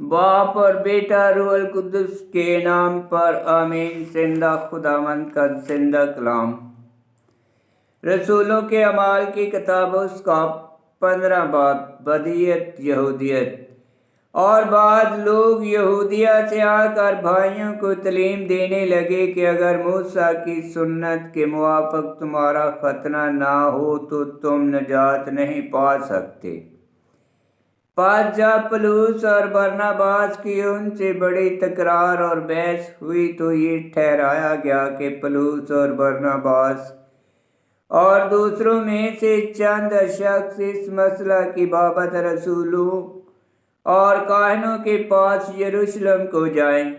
बाप और बेटा रूहुल कुद्दुस के नाम पर आमीन। जिंदा खुदावंद का जिंदा कलाम। रसूलों के अमाल की किताब उसका 15 बाब। बदियत यहूदियत। और बाद लोग यहूदिया से आकर भाइयों को तालीम देने लगे कि अगर मूसा की सुन्नत के मुवाफिक तुम्हारा खतना ना हो तो तुम नजात नहीं पा सकते। पास जब पलूस और बरनबास की उनसे बड़ी तकरार और बहस हुई तो ये ठहराया गया कि पलूस और बरनबास और दूसरों में से चंद शख्स इस मसला की बाबत रसूलों और काहनों के पास यरूशलेम को जाएं।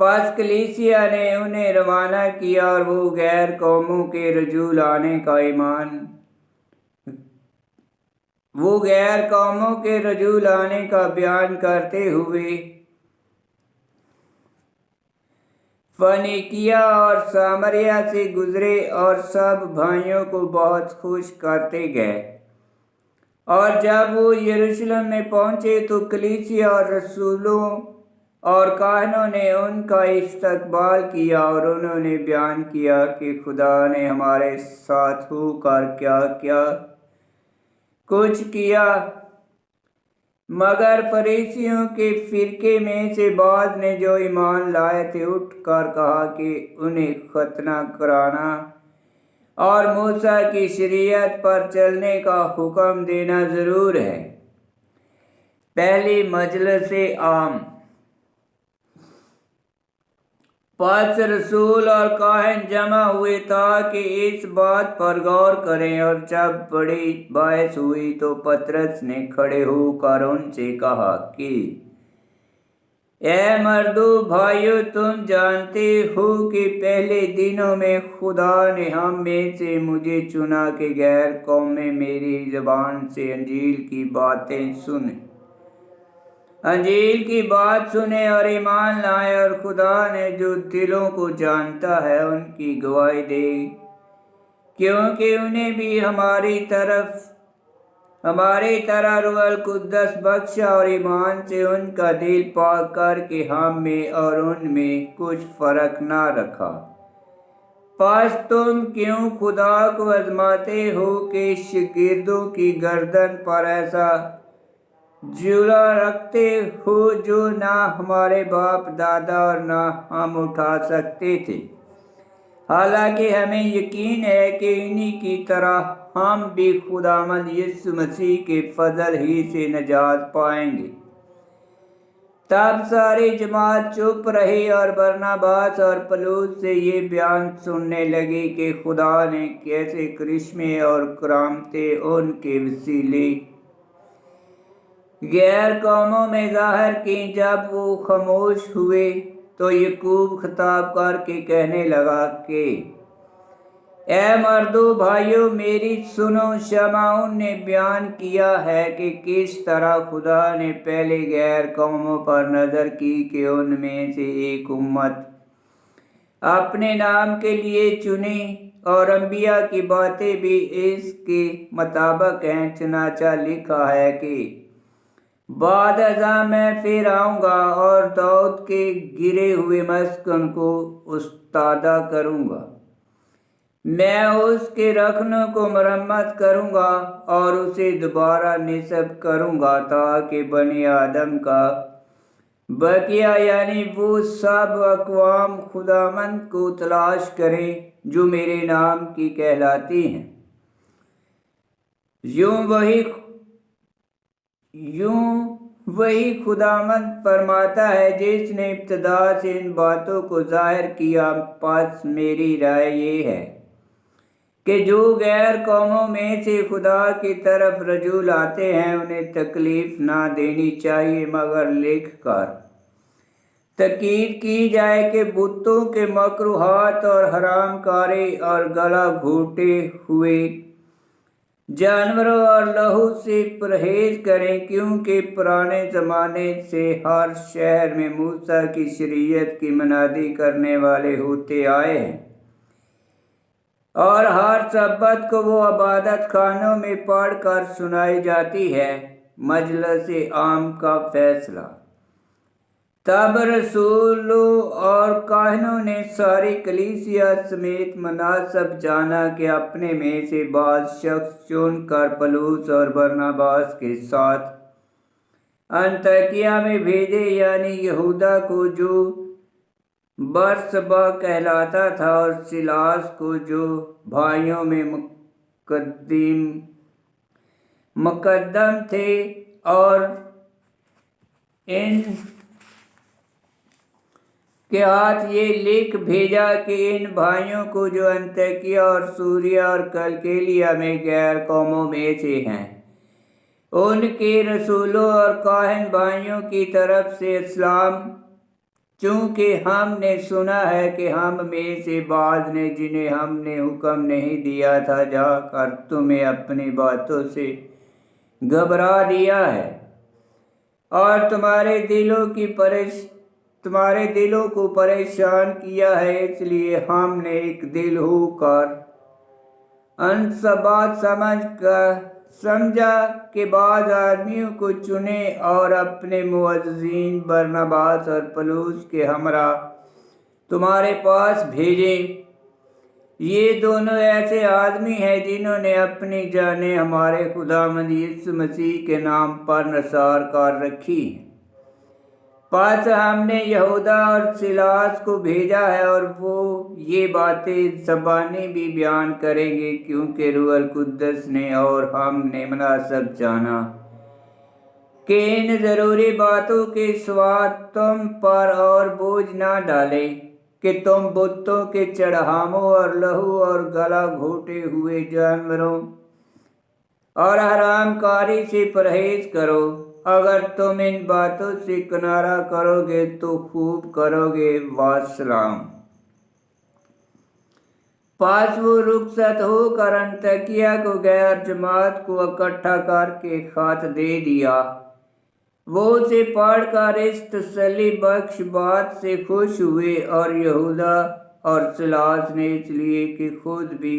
पास कलीसिया ने उन्हें रवाना किया और वो गैर कौमों के रजूल आने का बयान करते हुए फनीकिया और सामरिया से गुजरे और सब भाइयों को बहुत खुश करते गए। और जब वो यरूशलेम में पहुंचे तो कलीसिया और रसूलों और काहनों ने उनका इस्तकबाल किया और उन्होंने बयान किया कि खुदा ने हमारे साथ होकर क्या क्या कुछ किया। मगर फरीसियों के फिरके में से बाद ने जो ईमान लाए थे उठकर कहा कि उन्हें खतना कराना और मूसा की शरीयत पर चलने का हुक्म देना ज़रूर है। पहली मजलिस आम। पास रसूल और काहन जमा हुए ताकि इस बात पर गौर करें, और जब बड़ी बहस हुई तो पतरस ने खड़े होकर उनसे कहा कि ए मर्दों भाइयों, तुम जानते हो कि पहले दिनों में खुदा ने हम में से मुझे चुना कि गैर कौम में मेरी ज़बान से अंजील की बात सुने और ईमान लाए, और खुदा ने जो दिलों को जानता है उनकी गवाही दे, क्योंकि उन्हें भी हमारी तरह रूहुल कुद्दुस बख्शा और ईमान से उनका दिल पाक करके हम में और उनमें कुछ फर्क ना रखा। पास तुम क्यों खुदा को आजमाते हो कि शागिर्दों की गर्दन पर ऐसा झूला रखते हो जो ना हमारे बाप दादा और ना हम उठा सकते थे। हालांकि हमें यकीन है कि इन्हीं की तरह हम भी खुदावंद यीशु मसीह के फजल ही से नजात पाएंगे। तब सारी जमात चुप रही और बरनबास और पलूस से ये बयान सुनने लगी कि खुदा ने कैसे करिश्मे और करामतें उनके वसीले गैर कौमों में जाहिर की। जब वो खामोश हुए तो याकूब खिताब करके कहने लगा कि ए मर्दों भाइयों, मेरी सुनो। शमाउन ने बयान किया है कि किस तरह खुदा ने पहले गैर कौमों पर नजर की कि उनमें से एक उम्मत अपने नाम के लिए चुनी, और अंबिया की बातें भी इसके मुताबिक हैं। चुनाचा लिखा है कि बाद अज़ा मैं फिर आऊँगा और दाऊद के गिरे हुए मस्कन को उस्तादा करूँगा। मैं उसके रखनों को मरम्मत करूँगा और उसे दोबारा निस्ब करूँगा, ताकि बनी आदम का बकिया यानी वो सब अक़वाम खुदावंद को तलाश करें जो मेरे नाम की कहलाती हैं। यूं वही खुदावंद फरमाता है जिसने इब्तिदा से इन बातों को जाहिर किया। पास मेरी राय ये है कि जो गैर कौमों में से खुदा की तरफ रजूल आते हैं उन्हें तकलीफ ना देनी चाहिए, मगर लिख कर तकीद की जाए कि बुतों के मकरूहात और हराम कारी और गला घोटे हुए जानवरों और लहू से परहेज करें, क्योंकि पुराने ज़माने से हर शहर में मूसा की शरीयत की मनादी करने वाले होते आए हैं, और हर सब्बत को वो इबादत खानों में पढ़ कर सुनाई जाती है। मजलिस आम का फैसला। تب رسولوں اور کاہنوں نے ساری کلیسیا سمیت مناسب جانا کہ اپنے میں سے بعض شخص چن کر پولس اور برناباس کے ساتھ انطاکیہ میں بھیجے، یعنی یہودا کو جو برسبا کہلاتا تھا اور سیلاس کو جو بھائیوں میں مقدم تھے، اور ان کے ہاتھ یہ لکھ بھیجا کہ ان بھائیوں کو جو انطاکیہ اور سوریا اور کلکیلیا میں غیر قوموں میں سے ہیں، ان کے رسولوں اور کاہن بھائیوں کی طرف سے اسلام، چونکہ ہم نے سنا ہے کہ ہم میں سے بعض نے، جنہیں ہم نے حکم نہیں دیا تھا، جا کر تمہیں اپنی باتوں سے گھبرا دیا ہے اور تمہارے دلوں کو پریشان کیا ہے۔ اس لیے ہم نے ایک دل ہو کر ان سب بات سمجھا کہ بعض آدمیوں کو چنے اور اپنے معززین برناباس اور پولس کے ہمراہ تمہارے پاس بھیجیں۔ یہ دونوں ایسے آدمی ہیں جنہوں نے اپنی جانیں ہمارے خداوند یسوع مسیح کے نام پر نثار کر رکھی ہیں۔ پس ہم نے یہودا اور سیلاس کو بھیجا ہے، اور وہ یہ باتیں زبانی بھی بیان کریں گے، کیونکہ روح القدس نے اور ہم نے مناسب جانا کہ ان ضروری باتوں کے سوا تم پر اور بوجھ نہ ڈالے کہ تم بتوں کے چڑھاووں اور لہو اور گلا گھوٹے ہوئے جانوروں اور حرام کاری سے پرہیز کرو۔ اگر تم ان باتوں سے کنارہ کرو گے تو خوب کرو گے۔ والسلام۔ پس وہ رخصت ہو کر انطاکیہ کو گئے اور جماعت کو اکٹھا کر کے خط دے دیا۔ وہ اسے پڑھ کر اس تسلی بخش بات سے خوش ہوئے، اور یہودا اور سیلاس نے اس لیے کہ خود بھی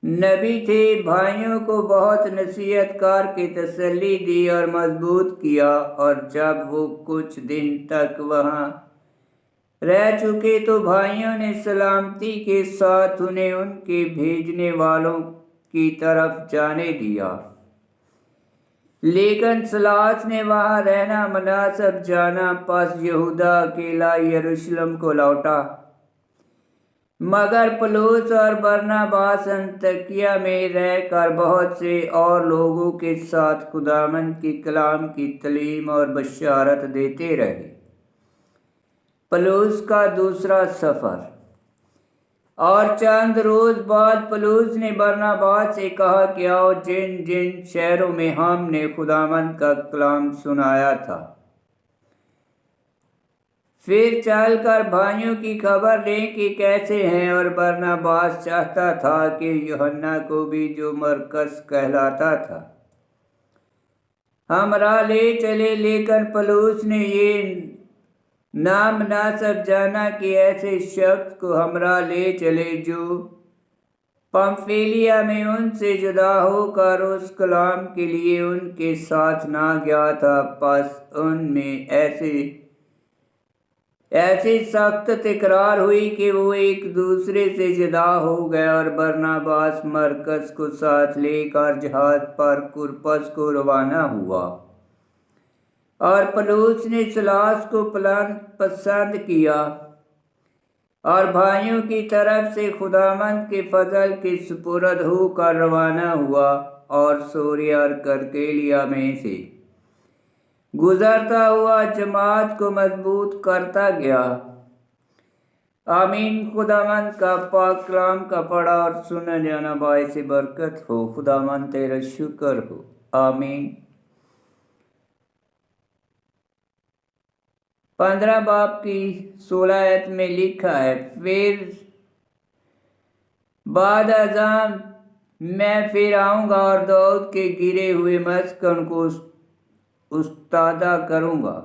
نبی تھے، بھائیوں کو بہت نصیحت کر کے تسلی دی اور مضبوط کیا۔ اور جب وہ کچھ دن تک وہاں رہ چکے تو بھائیوں نے سلامتی کے ساتھ انہیں ان کے بھیجنے والوں کی طرف جانے دیا، لیکن سیلاس نے وہاں رہنا مناسب جانا۔ پس یہودا اکیلا یروشلم کو لوٹا، مگر پولس اور برناباس انطاکیہ میں رہ کر بہت سے اور لوگوں کے ساتھ خداوند کے کلام کی تعلیم اور بشارت دیتے رہے۔ پولس کا دوسرا سفر۔ اور چند روز بعد پولس نے برناباس سے کہا کہ آؤ، جن جن شہروں میں ہم نے خداوند کا کلام سنایا تھا، پھر چل کر بھائیوں کی خبر لیں کہ کیسے ہیں۔ اور برناباس چاہتا تھا کہ یوحنا کو بھی، جو مرقس کہلاتا تھا، ہمراہ لے چلے، لیکن پولس نے یہ نامناسب جانا کہ ایسے شخص کو ہمراہ لے چلے جو پمفیلیا میں ان سے جدا ہو کر اس کلام کے لیے ان کے ساتھ نہ گیا تھا۔ پس ان میں ایسی سخت تکرار ہوئی کہ وہ ایک دوسرے سے جدا ہو گئے، اور برناباس مرقس کو ساتھ لے کر جہاز پر قبرص کو روانہ ہوا۔ اور پولس نے سیلاس کو پسند کیا اور بھائیوں کی طرف سے خداوند کے فضل کے سپرد ہو کر روانہ ہوا، اور سوریا اور کلکیلیا میں سے گزرتا ہوا جماعت کو مضبوط کرتا گیا۔ آمین۔ خداوند کا پاک کلام کا پڑھا اور سنا جانا باعث برکت ہو۔ خداوند تیرا شکر ہو۔ آمین۔ 15 باب کی 16 آیت میں لکھا ہے، پھر بعد ازاں میں پھر آؤں گا اور داؤد کے گرے ہوئے مسکن کو استادہ کروں گا۔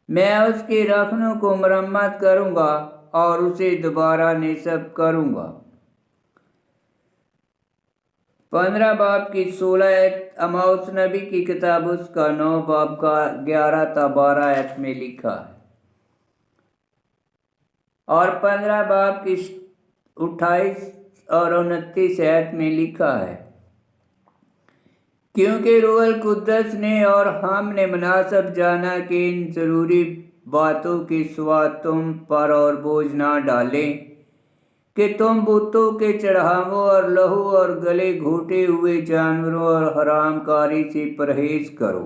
میں اس کے رکھنوں کو مرمت کروں گا اور اسے دوبارہ نصب کروں گا۔ 15 बाब की 16 आयत अमाउस नबी की किताब उसका 9 बाब का 11 ta 12 आयत में लिखा है, और 15 बाब की 28 और 29 आयत में लिखा है, क्योंकि रूहुल कुद्दस ने और हमने मुनासिब जाना कि इन ज़रूरी बातों की सिवा तुम पर और बोझ ना डालें कि तुम बुतों के चढ़ावों और लहू और गले घोटे हुए जानवरों और हरामकारी से परहेज करो।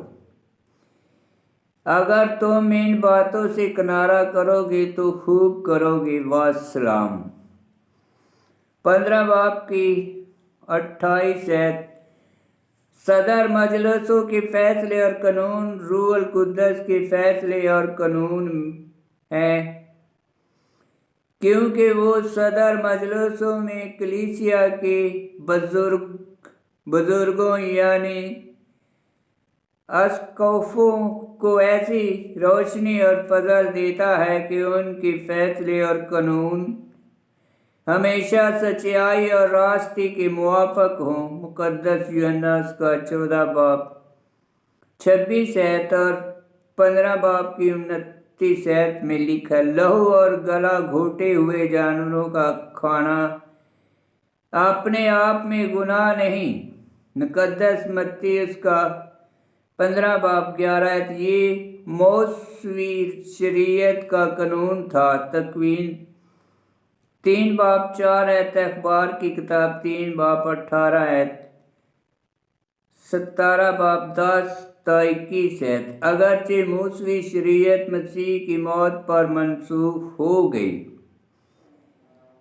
अगर तुम इन बातों से किनारा करोगे तो खूब करोगे। वासलाम। 15 बाब की 28 आयत सदर मजलिसों के फैसले और कानून रूहुल कुद्दस के फैसले और कानून हैं, क्योंकि वो सदर मजलिसों में कलीसिया के बुजुर्गों यानी अस्कौफों को ऐसी रोशनी और फजल देता है कि उनके फैसले और कानून हमेशा सच्चाई और रास्ते के मुवाफिक हों। मुकद्दस यूहन्ना का 14 बाब 26 आयत और 15 बाब की 29 आयत में लिखा, लहू और गला घोटे हुए जानवरों का खाना अपने आप में गुनाह नहीं। मुकद्दस मत्ती उसका 15 बाब 11 आयत ये मौसवी शरीयत का कानून था। तकवीन 3 बाब 4 आयत, अखबार की किताब 3 बाब 18 आयत, 17 बाब 10 ta 21 आयत। अगरचे मूसवी शरीयत मसीह की मौत पर मनसूख हो गई।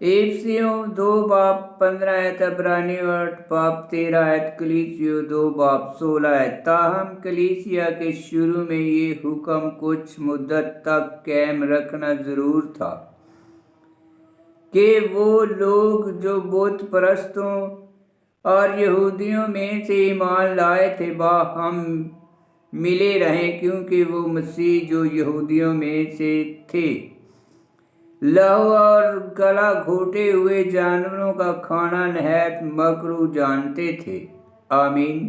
एफसियों 2 बाब 15 आयत, अब्रानियों 8 बाब 13 आयत, कलीसियों 2 बाब 16 आयत। ताहम कलीसिया के शुरू में ये हुक्म कुछ मुद्दत तक कायम रखना ज़रूर था कि वो लोग जो बुत परस्तों और यहूदियों में से ईमान लाए थे बाहम मिले रहें, क्योंकि वो मसीह जो यहूदियों में से थे लहू और गला घोटे हुए जानवरों का खाना नहायत मकरूह जानते थे। आमीन।